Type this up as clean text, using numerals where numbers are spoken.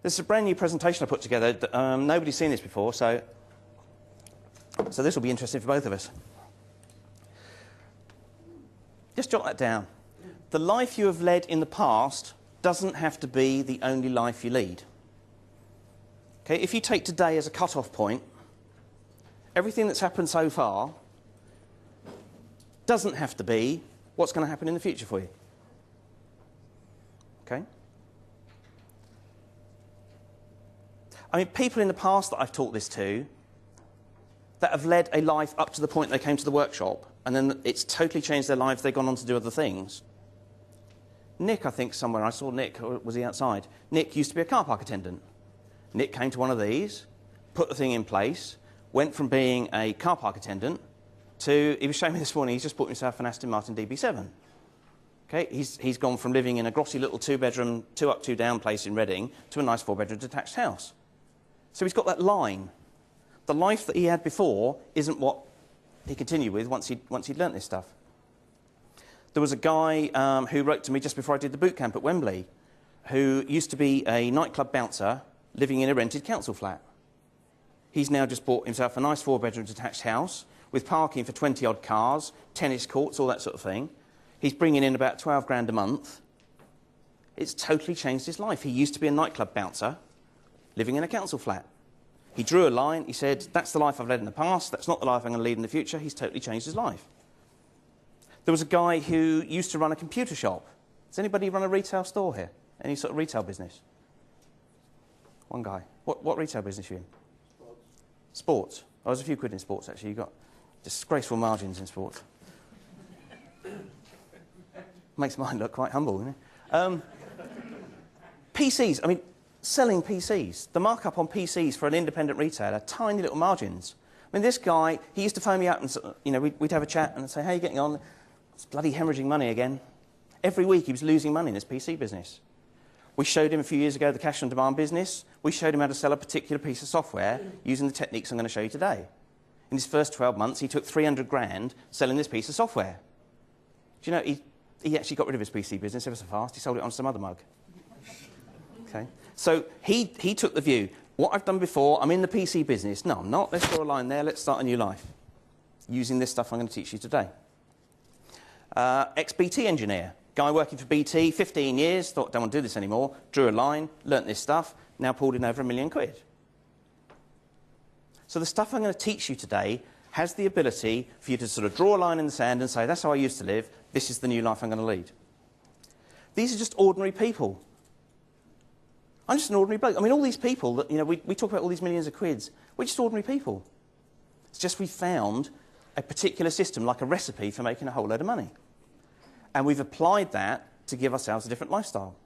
This is a brand new presentation I put together. Nobody's seen this before, so this will be interesting for both of us. Just jot that down. The life you have led in the past doesn't have to be the only life you lead. Okay, if you take today as a cut-off point, everything that's happened so far doesn't have to be what's going to happen in the future for you. Okay? I mean, people in the past that I've taught this to that have led a life up to the point they came to the workshop and then it's totally changed their lives, they've gone on to do other things. Nick, I think somewhere, I saw Nick, or was he outside? Nick used to be a car park attendant. Nick came to one of these, put the thing in place, went from being a car park attendant to, he was showing me this morning, he's just bought himself an Aston Martin DB7. Okay, he's gone from living in a grotty little two-bedroom, two-up, two-down place in Reading to a nice four-bedroom detached house. So he's got that line. The life that he had before isn't what he continued with once he'd learnt this stuff. There was a guy who wrote to me just before I did the boot camp at Wembley, who used to be a nightclub bouncer living in a rented council flat. He's now just bought himself a nice four-bedroom detached house with parking for 20-odd cars, tennis courts, all that sort of thing. He's bringing in about 12 grand a month. It's totally changed his life. He used to be a nightclub bouncer living in a council flat. He drew a line. He said, that's the life I've led in the past. That's not the life I'm going to lead in the future. He's totally changed his life. There was a guy who used to run a computer shop. Does anybody run a retail store here? Any sort of retail business? One guy. What retail business are you in? Sports. Oh, there's a few quid in sports, actually. You've got disgraceful margins in sports. Makes mine look quite humble, doesn't it? PCs. I mean, selling PCs. The markup on PCs for an independent retailer, tiny little margins. I mean, this guy, he used to phone me up and, we'd have a chat and say, how are you getting on? It's bloody hemorrhaging money again. Every week he was losing money in this PC business. We showed him a few years ago the cash on demand business. We showed him how to sell a particular piece of software using the techniques I'm going to show you today. In his first 12 months, he took 300 grand selling this piece of software. Do you know, he actually got rid of his PC business ever so fast. He sold it on some other mug. Okay. So he took the view, what I've done before, I'm in the PC business. No, I'm not. Let's draw a line there. Let's start a new life using this stuff I'm going to teach you today. Ex-BT engineer. Guy working for BT, 15 years, thought, don't want to do this anymore, drew a line, learnt this stuff, now pulled in over £1 million. So the stuff I'm going to teach you today has the ability for you to sort of draw a line in the sand and say, that's how I used to live, this is the new life I'm going to lead. These are just ordinary people. I'm just an ordinary bloke. I mean, all these people that, we talk about all these millions of quids, we're just ordinary people. It's just we found a particular system, like a recipe for making a whole load of money. And we've applied that to give ourselves a different lifestyle.